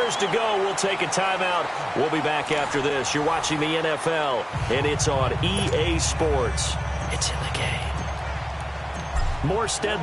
quarters to go. We'll take a timeout. We'll be back after this. You're watching the NFL, and it's on EA Sports. It's in the game. Morstead.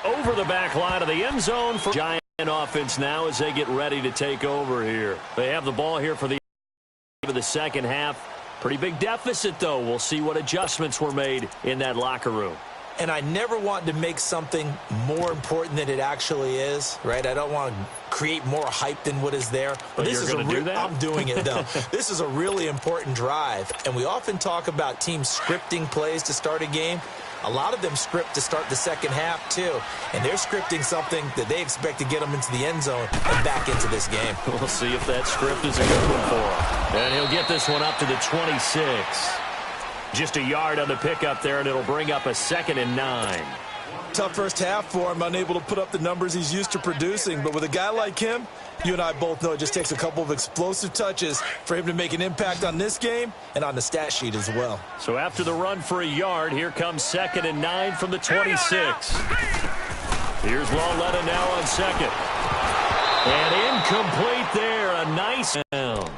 Over the back line of the end zone for Giant offense now as they get ready to take over here. They have the ball here for the second half. Pretty big deficit, though. We'll see what adjustments were made in that locker room. And I never want to make something more important than it actually is, right? I don't want to create more hype than what is there. But this is do that? I'm doing it, though. This is a really important drive, and we often talk about teams scripting plays to start a game. A lot of them script to start the second half, too. And they're scripting something that they expect to get them into the end zone and back into this game. We'll see if that script is a good one for him. And he'll get this one up to the 26. Just a yard on the pickup there, and it'll bring up a 2nd and 9. Tough first half for him, unable to put up the numbers he's used to producing. But with a guy like him, you and I both know it just takes a couple of explosive touches for him to make an impact on this game and on the stat sheet as well. So after the run for a yard, here comes 2nd and 9 from the 26. Here's Lauletta now on second. And incomplete there. A nice down.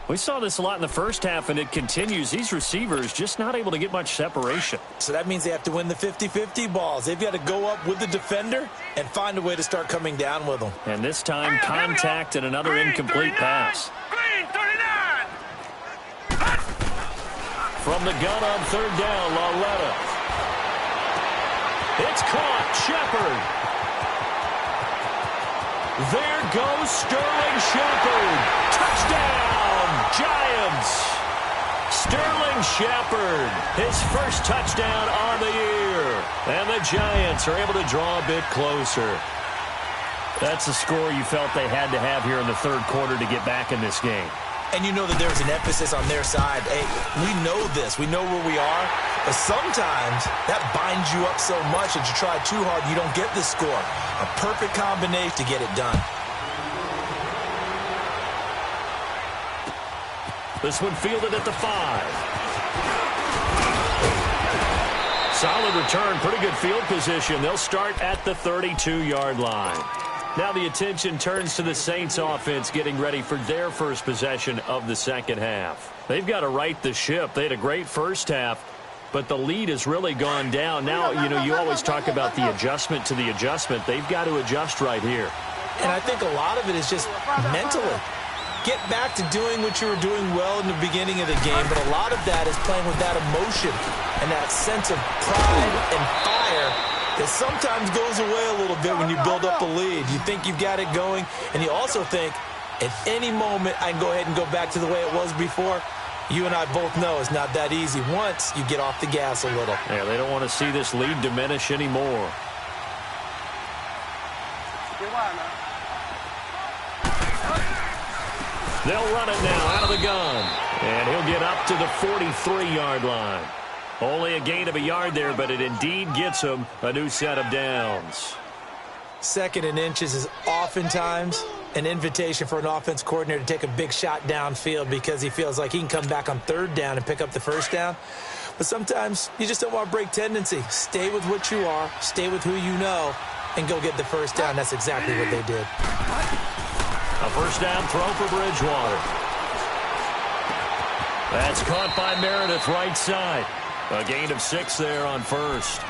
We saw this a lot in the first half, and it continues. These receivers just not able to get much separation. So that means they have to win the 50-50 balls. They've got to go up with the defender and find a way to start coming down with them. And this time, contact and another incomplete pass. From the gun on 3rd down, Lauletta. It's caught. Shepard. There goes Sterling Shepard. Touchdown, Giants. Sterling Shepard, his first touchdown on the year. And the Giants are able to draw a bit closer. That's the score you felt they had to have here in the third quarter to get back in this game. And you know that there's an emphasis on their side. Hey, we know this. We know where we are. But sometimes that binds you up so much that you try too hard, you don't get the score. A perfect combination to get it done. This one fielded at the 5. Solid return, pretty good field position. They'll start at the 32-yard line. Now the attention turns to the Saints offense getting ready for their first possession of the second half. They've got to right the ship. They had a great first half, but the lead has really gone down. Now, you know, you always talk about the adjustment to the adjustment. They've got to adjust right here. And I think a lot of it is just mentally. Get back to doing what you were doing well in the beginning of the game, but a lot of that is playing with that emotion and that sense of pride and fire that sometimes goes away a little bit when you build up a lead. You think you've got it going, and you also think at any moment I can go ahead and go back to the way it was before. You and I both know it's not that easy once you get off the gas a little. Yeah, they don't want to see this lead diminish anymore. They'll run it now out of the gun, and he'll get up to the 43-yard line. Only a gain of a yard there, but it indeed gets him a new set of downs. 2nd and inches is oftentimes an invitation for an offense coordinator to take a big shot downfield because he feels like he can come back on 3rd down and pick up the 1st down. But sometimes you just don't want to break tendency. Stay with what you are, stay with who you know, and go get the 1st down. That's exactly what they did. A 1st down throw for Bridgewater. That's caught by Meredith right side. A gain of 6 there on 1st.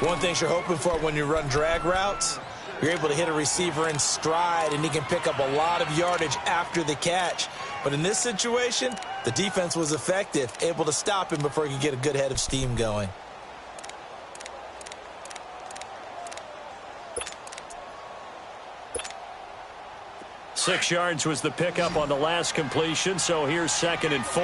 One thing you're hoping for when you run drag routes, you're able to hit a receiver in stride, and he can pick up a lot of yardage after the catch. But in this situation, the defense was effective, able to stop him before he could get a good head of steam going. Six yards was the pickup on the last completion, so here's 2nd and 4.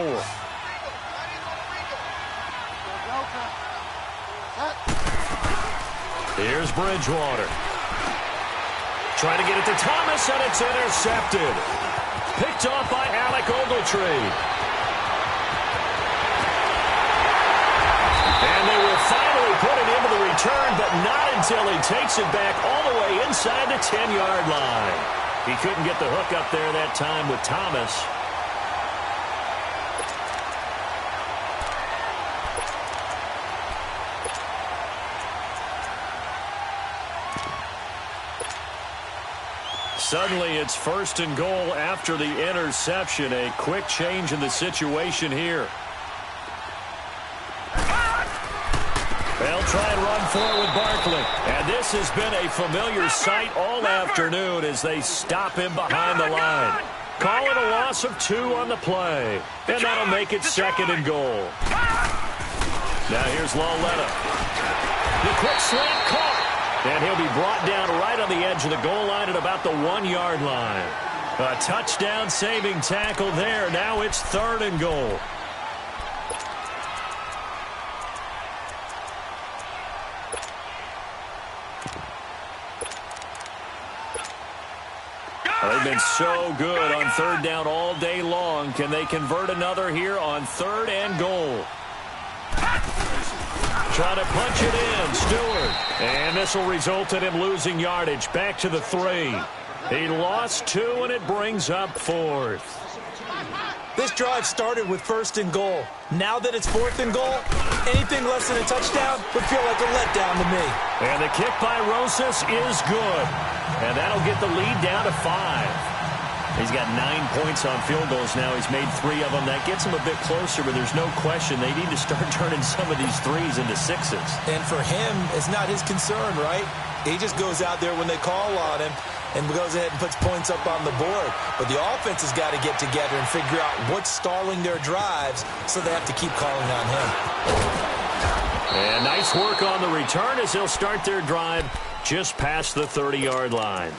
Here's Bridgewater. Trying to get it to Thomas, and it's intercepted. Picked off by Alec Ogletree. And they will finally put it into the return, but not until he takes it back all the way inside the 10-yard line. He couldn't get the hook up there that time with Thomas. Suddenly, it's 1st and goal after the interception. A quick change in the situation here. They'll try and run forward with Barkley. And this has been a familiar sight all afternoon as they stop him behind the line. Call it a loss of 2 on the play. And that'll make it 2nd and goal. Now here's Lauletta. The quick slant caught. And he'll be brought down right on the edge of the goal line at about the 1-yard line. A touchdown-saving tackle there. Now it's 3rd and goal. They've been so good on 3rd down all day long. Can they convert another here on 3rd and goal? Trying to punch it in, Stewart. And this will result in him losing yardage. Back to the 3. He lost 2, and it brings up 4th. This drive started with 1st and goal. Now that it's 4th and goal, anything less than a touchdown would feel like a letdown to me. And the kick by Rosas is good. And that'll get the lead down to 5. He's got 9 points on field goals now. He's made 3 of them. That gets him a bit closer, but there's no question they need to start turning some of these 3s into 6s. And for him, it's not his concern, right? He just goes out there when they call on him and goes ahead and puts points up on the board. But the offense has got to get together and figure out what's stalling their drives, so they have to keep calling on him. And nice work on the return as they'll start their drive just past the 30-yard line.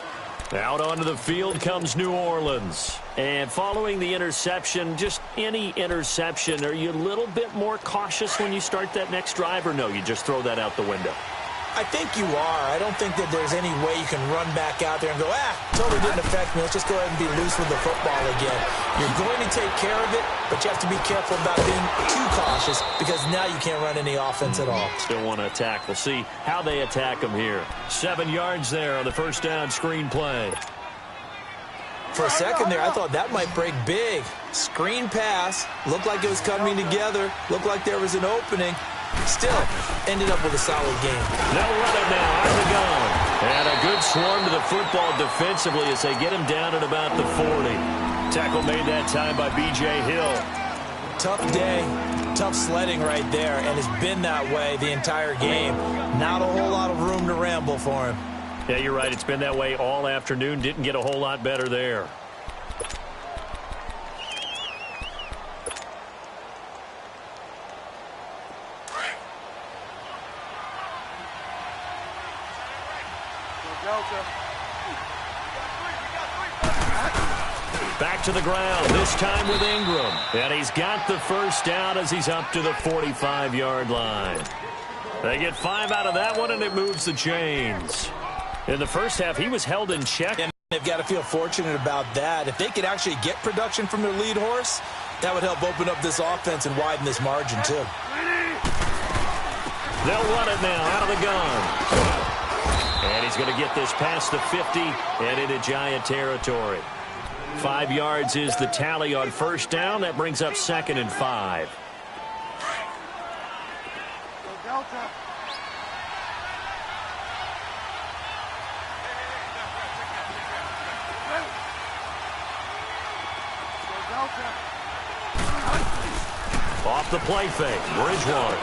Out onto the field comes New Orleans. And following the interception, just any interception, are you a little bit more cautious when you start that next drive, or no, you just throw that out the window? I think you are. I don't think that there's any way you can run back out there and go, totally didn't affect me. Let's just go ahead and be loose with the football again. You're going to take care of it, but you have to be careful about being too cautious because now you can't run any offense at all. Still want to attack. We'll see how they attack them here. 7 yards there on the 1st down screen play. For a second there, I thought that might break big. Screen pass. Looked like it was coming together. Looked like there was an opening. Still, ended up with a solid game. They'll run it now out of the gun. And a good swarm to the football defensively as they get him down at about the 40. Tackle made that time by B.J. Hill. Tough day, tough sledding right there, and it's been that way the entire game. Not a whole lot of room to ramble for him. Yeah, you're right. It's been that way all afternoon. Didn't get a whole lot better there. Back to the ground, this time with Ingram. And he's got the 1st down as he's up to the 45-yard line. They get 5 out of that one, and it moves the chains. In the first half, he was held in check. And they've got to feel fortunate about that. If they could actually get production from their lead horse, that would help open up this offense and widen this margin, too. They'll run it now out of the gun. And he's going to get this past the 50 and into Giant territory. 5 yards is the tally on 1st down. That brings up 2nd and 5. Off the play fake, Bridgewater.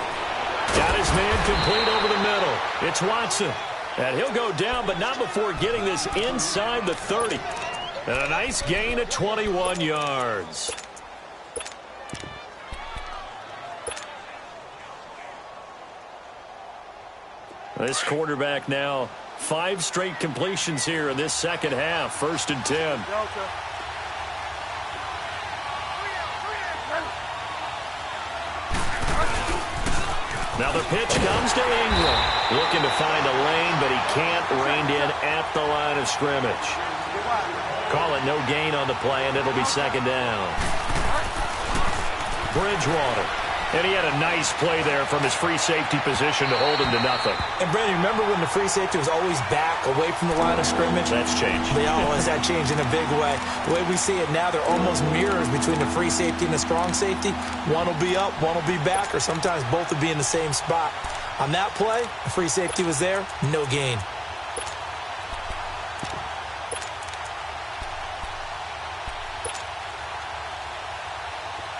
Got his man complete over the middle. It's Watson. And he'll go down, but not before getting this inside the 30. And a nice gain of 21 yards. This quarterback now 5 straight completions here in this second half. 1st and 10. Now the pitch comes to Ingram. Looking to find a lane, but he can't. Reined in at the line of scrimmage. Call it no gain on the play, and it'll be 2nd down. Bridgewater. And he had a nice play there from his free safety position to hold him to nothing. And, Brandon, remember when the free safety was always back away from the line of scrimmage? That's changed. Yeah, that changed in a big way. The way we see it now, they're almost mirrors between the free safety and the strong safety. One will be up, one will be back, or sometimes both will be in the same spot. On that play, the free safety was there, no gain.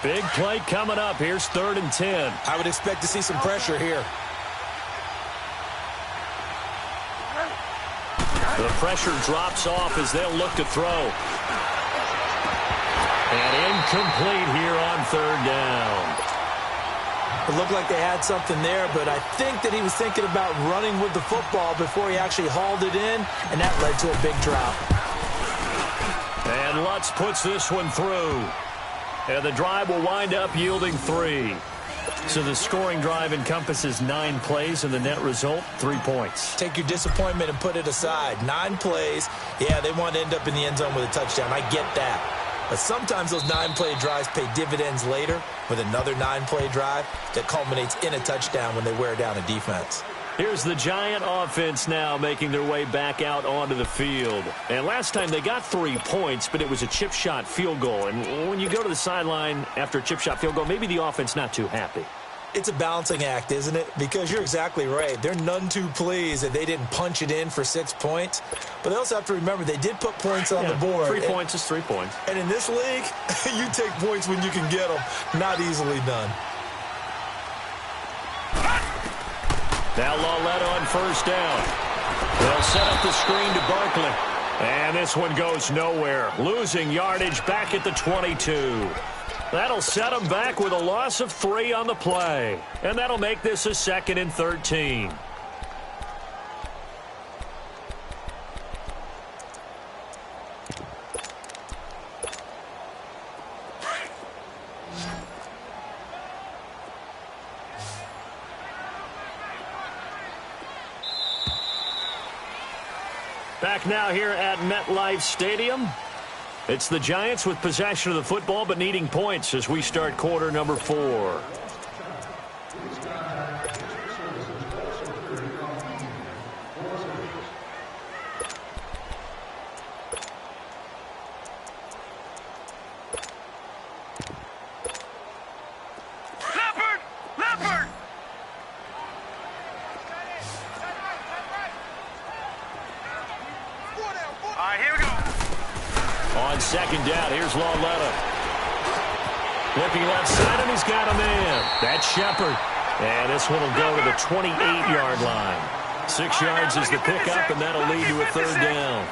Big play coming up. Here's 3rd and 10. I would expect to see some pressure here. The pressure drops off as they'll look to throw. And incomplete here on 3rd down. It looked like they had something there, but I think that he was thinking about running with the football before he actually hauled it in, and that led to a big drop. And Lutz puts this one through. And the drive will wind up yielding 3. So the scoring drive encompasses 9 plays, and the net result, 3 points. Take your disappointment and put it aside. 9 plays. Yeah, they want to end up in the end zone with a touchdown. I get that. But sometimes those 9-play drives pay dividends later with another 9-play drive that culminates in a touchdown when they wear down a defense. Here's the Giant offense now making their way back out onto the field. And last time they got 3 points, but it was a chip shot field goal. And when you go to the sideline after a chip shot field goal, maybe the offense not too happy. It's a balancing act, isn't it? Because you're exactly right. They're none too pleased that they didn't punch it in for 6 points. But they also have to remember they did put points on the board. 3 points is 3 points. And in this league, you take points when you can get them. Not easily done. Now Lauletta on 1st down. They'll set up the screen to Barkley. And this one goes nowhere. Losing yardage back at the 22. That'll set them back with a loss of 3 on the play. And that'll make this a 2nd and 13. Back now here at MetLife Stadium. It's the Giants with possession of the football but needing points as we start quarter number 4. On 2nd down, here's Lauletta. Looking left side, and he's got a man. That's Shepard. And this one will go to the 28-yard line. 6 yards is the pickup, and that'll lead to a 3rd down.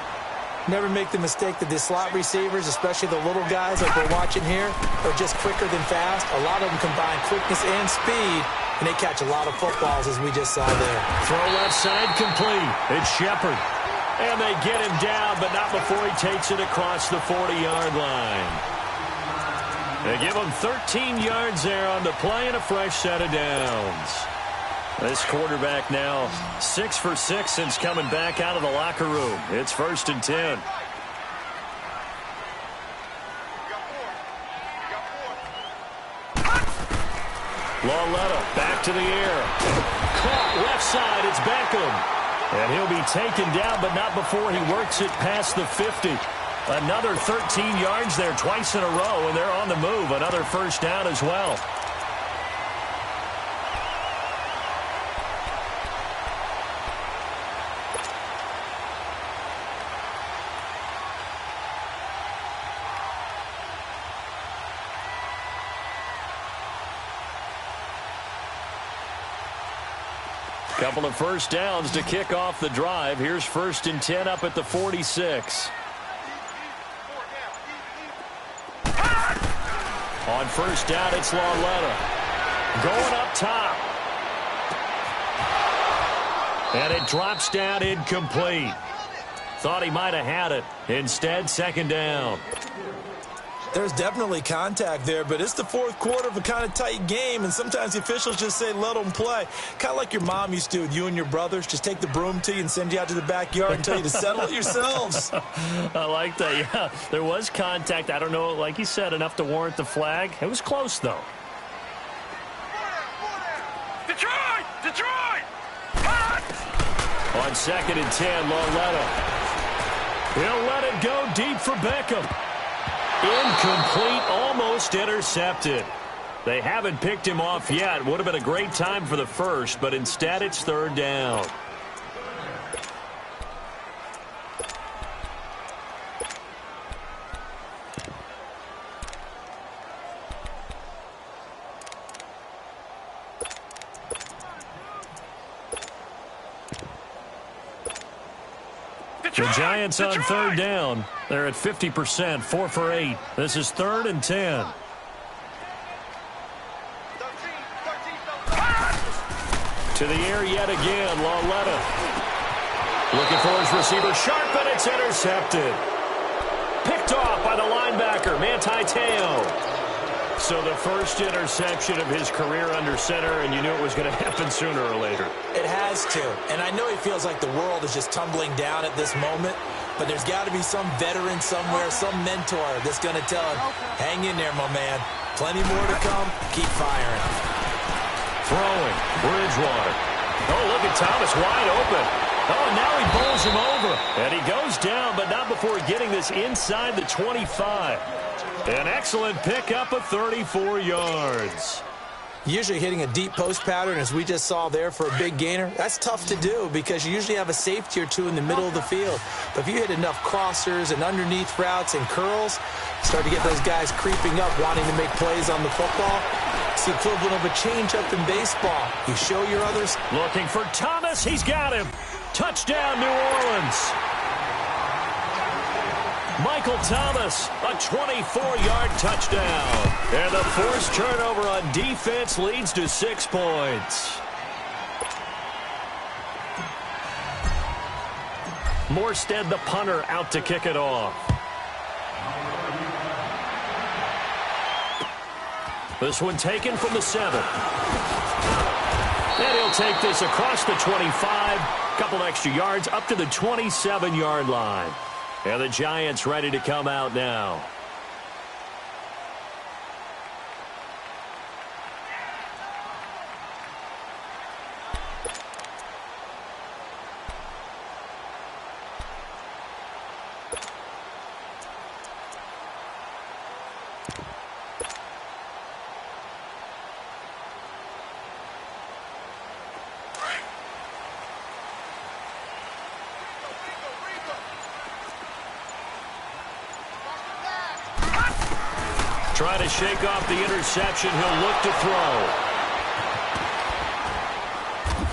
Never make the mistake that the slot receivers, especially the little guys like we're watching here, are just quicker than fast. A lot of them combine quickness and speed, and they catch a lot of footballs, as we just saw there. Throw left side complete. It's Shepard. And they get him down, but not before he takes it across the 40-yard line. They give him 13 yards there on the play and a fresh set of downs. This quarterback now 6 for 6 since coming back out of the locker room. It's 1st and 10. Lauletta back to the air. Caught left side. It's Beckham. And he'll be taken down, but not before he works it past the 50. Another 13 yards there twice in a row, and they're on the move. Another 1st down as well. Couple of 1st downs to kick off the drive. Here's 1st and 10 up at the 46. On 1st down, it's Lauletta. Going up top. And it drops down incomplete. Thought he might have had it. Instead, 2nd down. There's definitely contact there, but it's the 4th quarter of a kind of tight game, and sometimes the officials just say, let them play. Kind of like your mom used to with you and your brothers. Just take the broom to you and send you out to the backyard and tell you to settle it yourselves. I like that, yeah. There was contact. I don't know, like you said, enough to warrant the flag. It was close, though. Detroit! Detroit! On 2nd and 10, Lauletta. He'll let it go deep for Beckham. Incomplete, almost intercepted. They haven't picked him off yet. Would have been a great time for the first, but instead it's 3rd down. The Giants on third down. They're at 50%, 4 for 8. This is 3rd and 10. To the air yet again, Lauletta. Looking for his receiver, sharp, and it's intercepted. Picked off by the linebacker, Manti Te'o. So the first interception of his career under center, and you knew it was going to happen sooner or later. It has to. And I know he feels like the world is just tumbling down at this moment, but there's got to be some veteran somewhere, some mentor that's going to tell him, hang in there, my man. Plenty more to come. Keep firing. Throwing, Bridgewater. Oh, look at Thomas wide open. Oh, now he bowls him over. And he goes down, but not before getting this inside the 25. An excellent pickup of 34 yards. Usually hitting a deep post pattern, as we just saw there, for a big gainer, that's tough to do because you usually have a safety or two in the middle of the field. But if you hit enough crossers and underneath routes and curls, start to get those guys creeping up, wanting to make plays on the football. It's the equivalent of a change-up in baseball. You show your others. Looking for Thomas. He's got him. Touchdown, New Orleans. Michael Thomas, a 24-yard touchdown. And the forced turnover on defense leads to 6 points. Morstead, the punter, out to kick it off. This one taken from the 7. And he'll take this across the 25. Couple extra yards up to the 27-yard line. And the Giants ready to come out now. Trying to shake off the interception. He'll look to throw.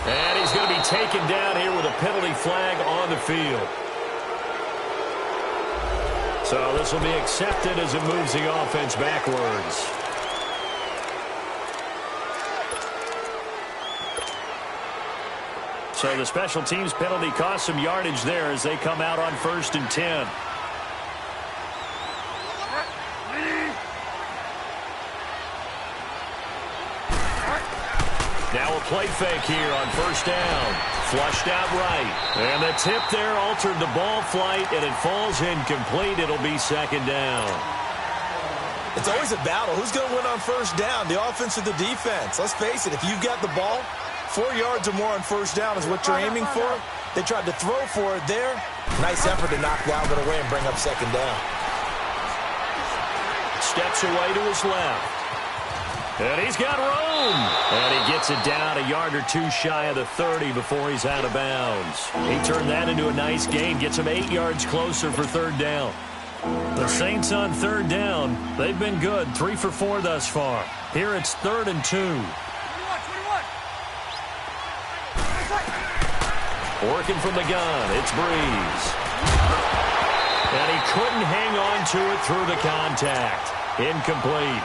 And he's going to be taken down here with a penalty flag on the field. So this will be accepted as it moves the offense backwards. So the special teams penalty cost some yardage there as they come out on 1st and 10. Now a play fake here on 1st down. Flushed out right. And the tip there altered the ball flight, and it falls incomplete. It'll be 2nd down. It's always a battle. Who's going to win on 1st down, the offense or the defense? Let's face it, if you've got the ball, 4 yards or more on 1st down is what you're aiming for. They tried to throw for it there. Nice effort to knock the Albert away and bring up 2nd down. Steps away to his left. And he's got room. And he gets it down a yard or two shy of the 30 before he's out of bounds. He turned that into a nice gain. Gets him 8 yards closer for 3rd down. The Saints on 3rd down. They've been good. 3 for 4 thus far. Here it's 3rd and 2. 21. Working from the gun. It's Breeze. And he couldn't hang on to it through the contact. Incomplete.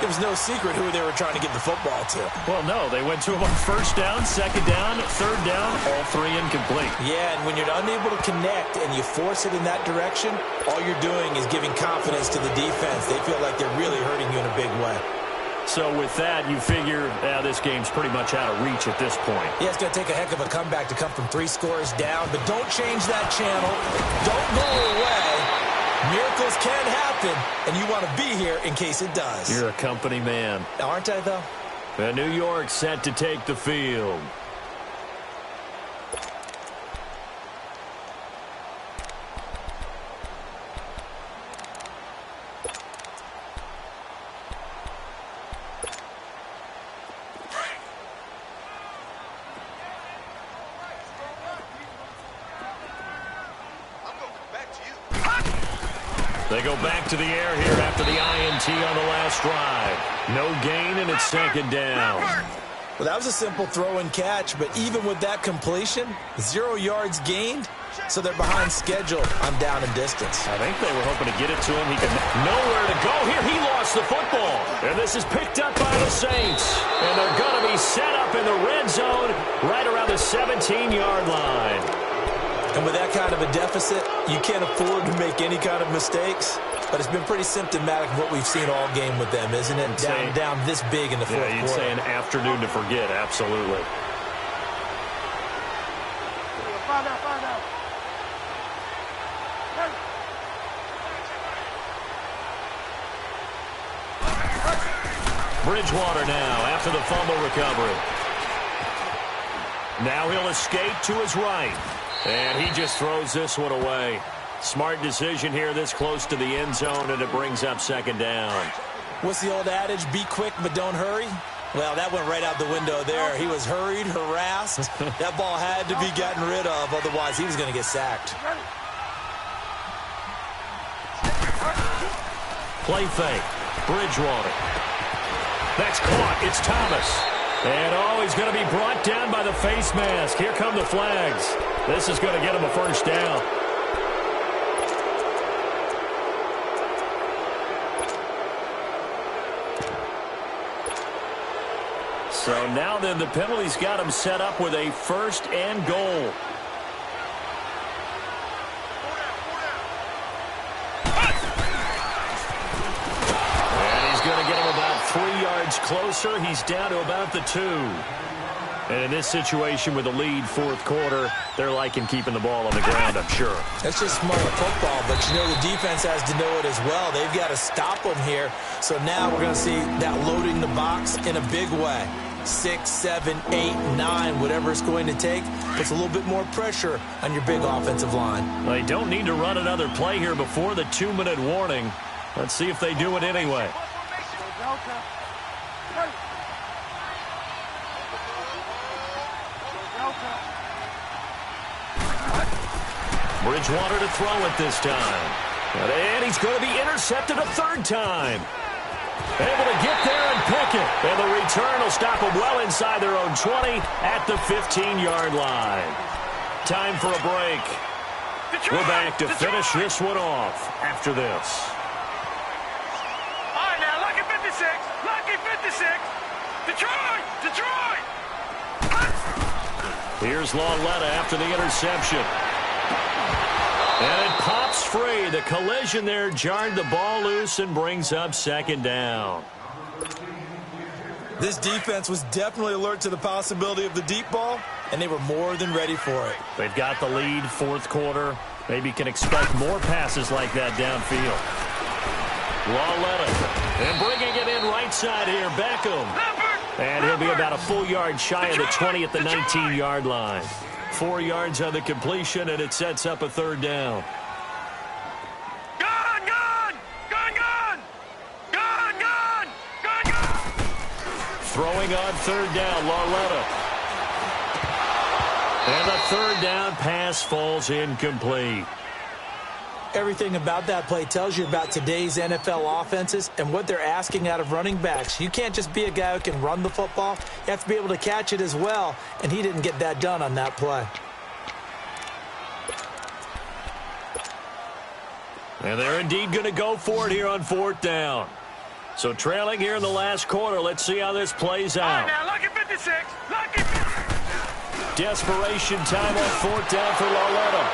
It was no secret who they were trying to get the football to. Well, no, they went to him on 1st down, 2nd down, 3rd down, all 3 incomplete. Yeah, and when you're unable to connect and you force it in that direction, all you're doing is giving confidence to the defense. They feel like they're really hurting you in a big way. So with that, you figure this game's pretty much out of reach at this point. Yeah, it's going to take a heck of a comeback to come from 3 scores down, but don't change that channel. Don't go away. Miracles can happen, and you want to be here in case it does. You're a company man. Aren't I, though? And New York set to take the field. They go back to the air here after the INT on the last drive. No gain, and it's 2nd down. Well, that was a simple throw and catch, but even with that completion, 0 yards gained, So they're behind schedule on down and distance. I think they were hoping to get it to him. He could nowhere to go here. He lost the football. And this is picked up by the Saints. And they're going to be set up in the red zone right around the 17-yard line. And with that kind of a deficit, you can't afford to make any kind of mistakes. But it's been pretty symptomatic of what we've seen all game with them, isn't it? Down this big in the fourth quarter. Yeah, you'd say an afternoon to forget, absolutely. Find out. Bridgewater now after the fumble recovery. Now he'll escape to his right. And he just throws this one away. Smart decision here this close to the end zone, and it brings up second down. What's the old adage? Be quick, but don't hurry. Well, that went right out the window there. He was hurried, harassed. That ball had to be gotten rid of, otherwise he was going to get sacked. Play fake. Bridgewater. That's caught. It's Thomas. And, he's going to be brought down by the face mask. Here come the flags. This is going to get him a first down. So now then the penalty's got him set up with a first and goal. And he's going to get him about 3 yards closer. He's down to about the 2. And in this situation with the lead fourth quarter, they're liking keeping the ball on the ground, I'm sure. That's just smart football, but the defense has to know it as well. They've got to stop them here. So now we're going to see that loading the box in a big way. 6, 7, 8, 9, whatever it's going to take, puts a little bit more pressure on your big offensive line. They don't need to run another play here before the 2-minute warning. Let's see if they do it anyway. Bridgewater to throw it this time. And he's going to be intercepted a third time. Able to get there and pick it. And the return will stop them well inside their own 20 at the 15-yard line. Time for a break. We're back to finish this one off after this. All right, now, lucky 56. Lucky 56. Detroit. Here's Lauletta after the interception. And it pops free. The collision there jarred the ball loose and brings up second down. This defense was definitely alert to the possibility of the deep ball, and they were more than ready for it. They've got the lead fourth quarter. Maybe can expect more passes like that downfield. Lauletta. And bringing it in right side here, Beckham. And he'll be about a full yard shy of the 20 at the 19-yard line. 4 yards on the completion, and it sets up a third down. Throwing on third down, Lauletta. And the third down pass falls incomplete. Everything about that play tells you about today's NFL offenses and what they're asking out of running backs. You can't just be a guy who can run the football. You have to be able to catch it as well, and he didn't get that done on that play. And they're indeed going to go for it here on fourth down. So trailing here in the last quarter. Let's see how this plays out. Now, lucky 56. Lucky 56. Desperation time on fourth down for Lauletta.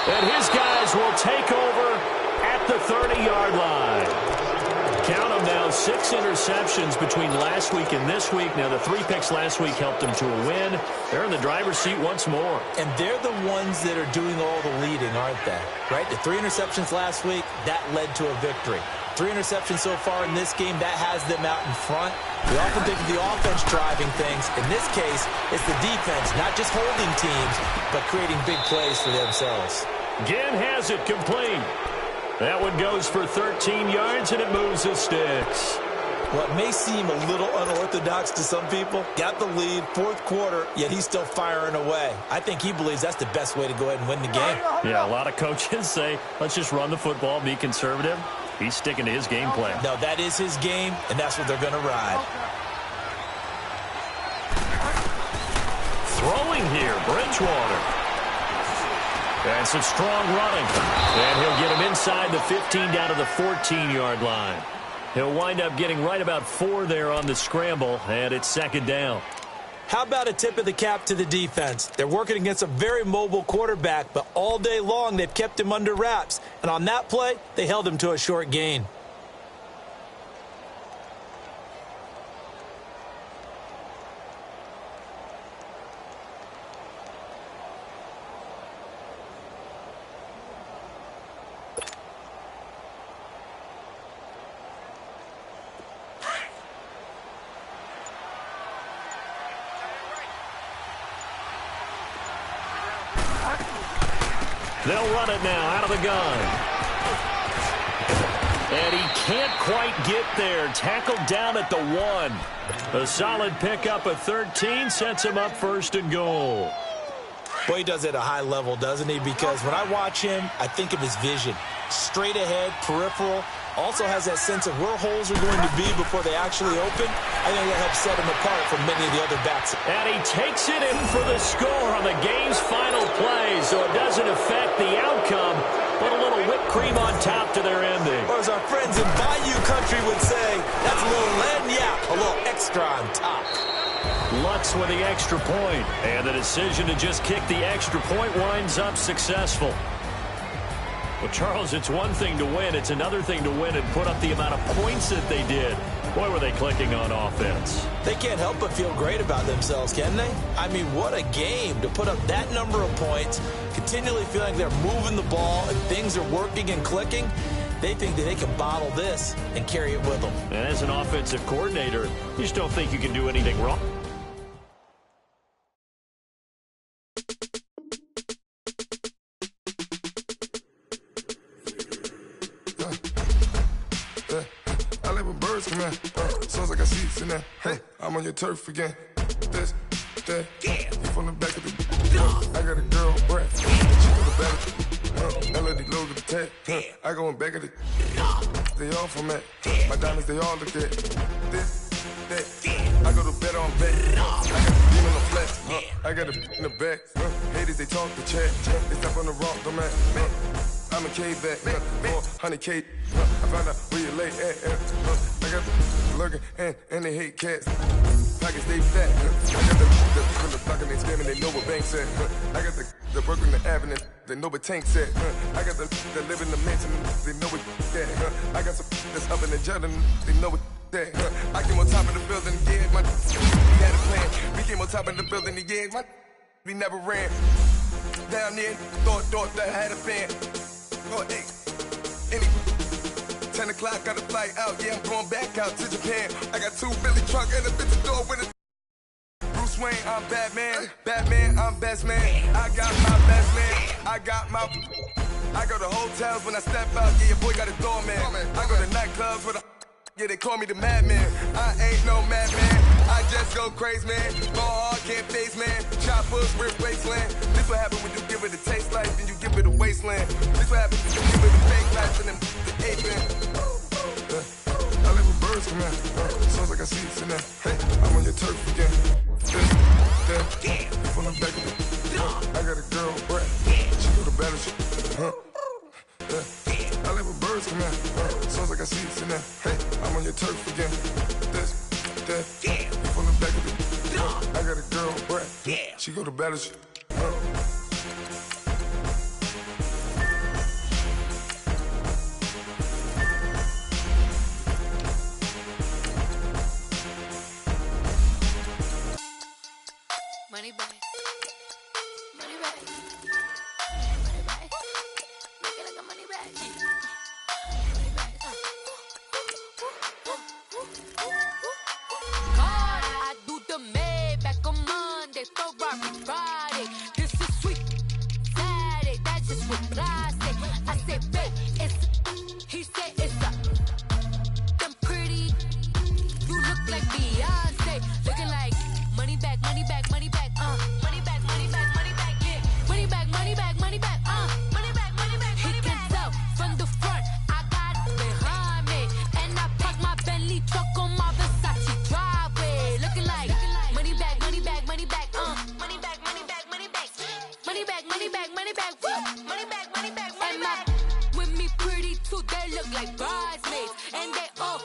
And his guys will take over at the 30-yard line. Count them now, 6 interceptions between last week and this week. Now, the 3 picks last week helped them to a win. They're in the driver's seat once more. And they're the ones that are doing all the leading, aren't they? Right? The 3 interceptions last week, that led to a victory. 3 interceptions so far in this game, that has them out in front. We often think of the offense driving things. In this case, it's the defense, not just holding teams, but creating big plays for themselves. Ginn has it complete. That one goes for 13 yards, and it moves the sticks. What may seem a little unorthodox to some people, got the lead, fourth quarter, yet he's still firing away. I think he believes that's the best way to go ahead and win the game. Yeah, a lot of coaches say, let's just run the football, be conservative. He's sticking to his game plan. No, that is his game, and that's what they're going to ride. Throwing here, Bridgewater. And some strong running. And he'll get him inside the 15 down to the 14-yard line. He'll wind up getting right about 4 there on the scramble, and it's second down. How about a tip of the cap to the defense? They're working against a very mobile quarterback, but all day long they've kept him under wraps. And on that play, they held him to a short gain. They'll run it now out of the gun. And he can't quite get there. Tackled down at the 1. A solid pickup of 13 sets him up first and goal. Boy, he does it at a high level, doesn't he? Because when I watch him, I think of his vision. Straight ahead, peripheral. Also has that sense of where holes are going to be before they actually open. I think that helps set him apart from many of the other backs. And he takes it in for the score on the game's final play, so it doesn't affect the outcome, but a little whipped cream on top to their ending. Or as our friends in Bayou Country would say, that's a little lagniappe, a little extra on top. Lutz with the extra point, and the decision to just kick the extra point winds up successful. Well, Charles, it's one thing to win. It's another thing to win and put up the amount of points that they did. Boy, were they clicking on offense. They can't help but feel great about themselves, can they? I mean, what a game to put up that number of points, continually feeling like they're moving the ball and things are working and clicking. They think that they can bottle this and carry it with them. And as an offensive coordinator, you just don't think you can do anything wrong. Sounds like I see it's in there. I'm on your turf again. This, that, you from the back of the. I got a girl, Brad. She got the battle. Melody low to the tag. I go in back of the. They all from that. My diamonds, they all look at. This, that. I go to bed on bed. I got the beam in the flesh. I got a in the back. Haters, they talk the chat. They step on the rock, don't man. I'm a K-back, 400K. I found out where you lay at. I got the lurking and they hate cats. Pockets they fat. I got the block and they scamming, they know what banks at. I got the work on the avenue, they know what tanks at. I got the live in the mansion, they know what that. I got some that's up in the jet and they know what that. I came on top of the building, yeah, we had a plan. We came on top of the building, yeah, we never ran. Down there, thought that I had a fan. Oh, hey, 10 o'clock, got a flight out, yeah, I'm going back out to Japan. I got 2 Billy truck and a bitch door with a Bruce Wayne, I'm Batman, I'm best man. I got my best man, I go to hotels when I step out, yeah, your boy got a doorman. I go to nightclubs with a, yeah, they call me the madman. I ain't no madman, I just go crazy, man. Ball hard, can't face, man. Choppers, rip wasteland. This what happen when you give it a taste life, then you give it a wasteland. This what happen when you give it a fake life, and then the aping. I live with birds from there. Sounds like I see it's in there. I'm on your turf again. This, that, you from the back of the. I got a girl, Brad. She go to battle shit. I live with birds from there. Sounds like I see it's in there. I'm on your turf again. This, that, you from the back of the. I got a girl, Brad. She go to battle shit. Money back. Money back. Money back. Make it like a money back. Money back. God, I do the Maybach on Monday, Ferrari Friday. money back, money back, money back, woo. Money back, money back, money back. With me pretty too, they look like bridesmaids. And they all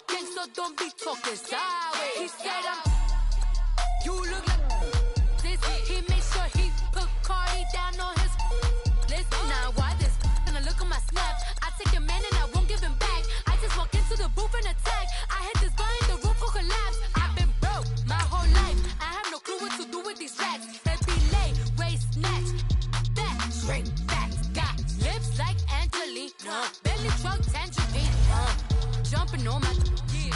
gang, so don't be talking sideways. He said you look like this. He made sure he put Cardi down on his list. Now why this? Gonna look at my snap. I take your man and I won't give him back. I just walk into the booth and attack. I hit this guy in the roof will collapse. I've been broke my whole life. I have no clue what to do with these racks. Every lay, waist snatch, back, shrink back. Got lips like Angelina, belly truck tangerine. Jumping on my,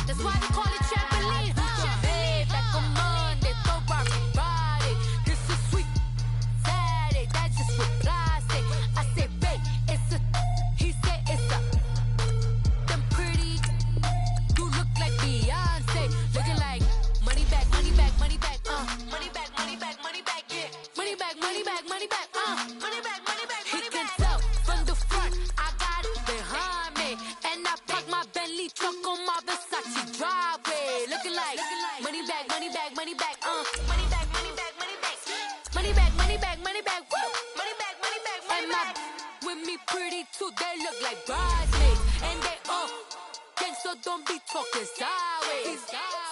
that's why they call it trampoline. Babe, back on Monday, throw body. This is sweet Saturday, that's just with plastic. I say, babe, it's a, he said it's a. Them pretty, you look like Beyonce, looking like money back, money back, money back, money back, money back, money back, yeah, money back, money back, money back, money back, money back. He can tell from the front, I got it behind me, and I park my Bentley truck on my Versace driveway, looking like money back, money back, money back, money back, money back, money back, money back, money back, money back, woo, money back, money back, money back. With me pretty too, they look like bridesmaids, and they all gang, so don't be talking sideways.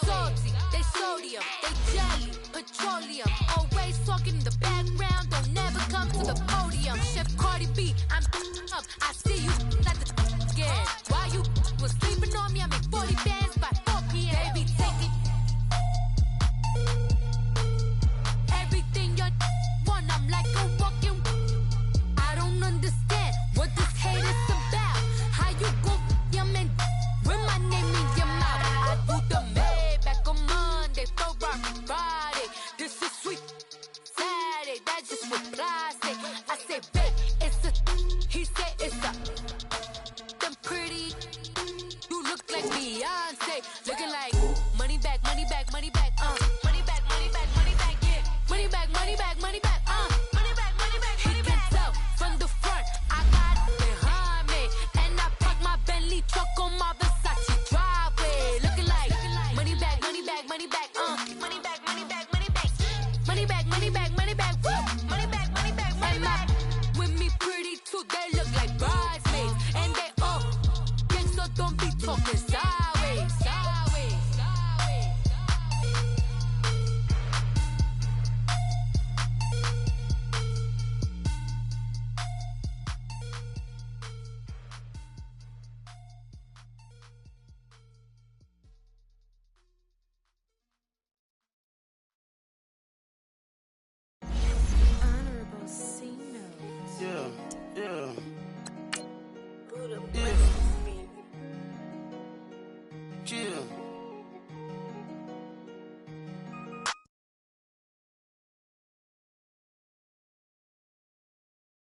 Salty, they sodium, they jelly, petroleum, always talking in the background, don't never come to the podium. Chef Cardi B, I'm up, I see you at the again. While you was sleeping on me, I make 40 bands by 4 p.m. Baby, take it. Everything you want, I'm like a walking. I don't understand what this hate is about. How you go, your man, with my name in your mouth. I do the Maybach on Monday, throw rock Friday. This is sweet Saturday, that's just with plastic. I say, babe, it's a, he said it's a.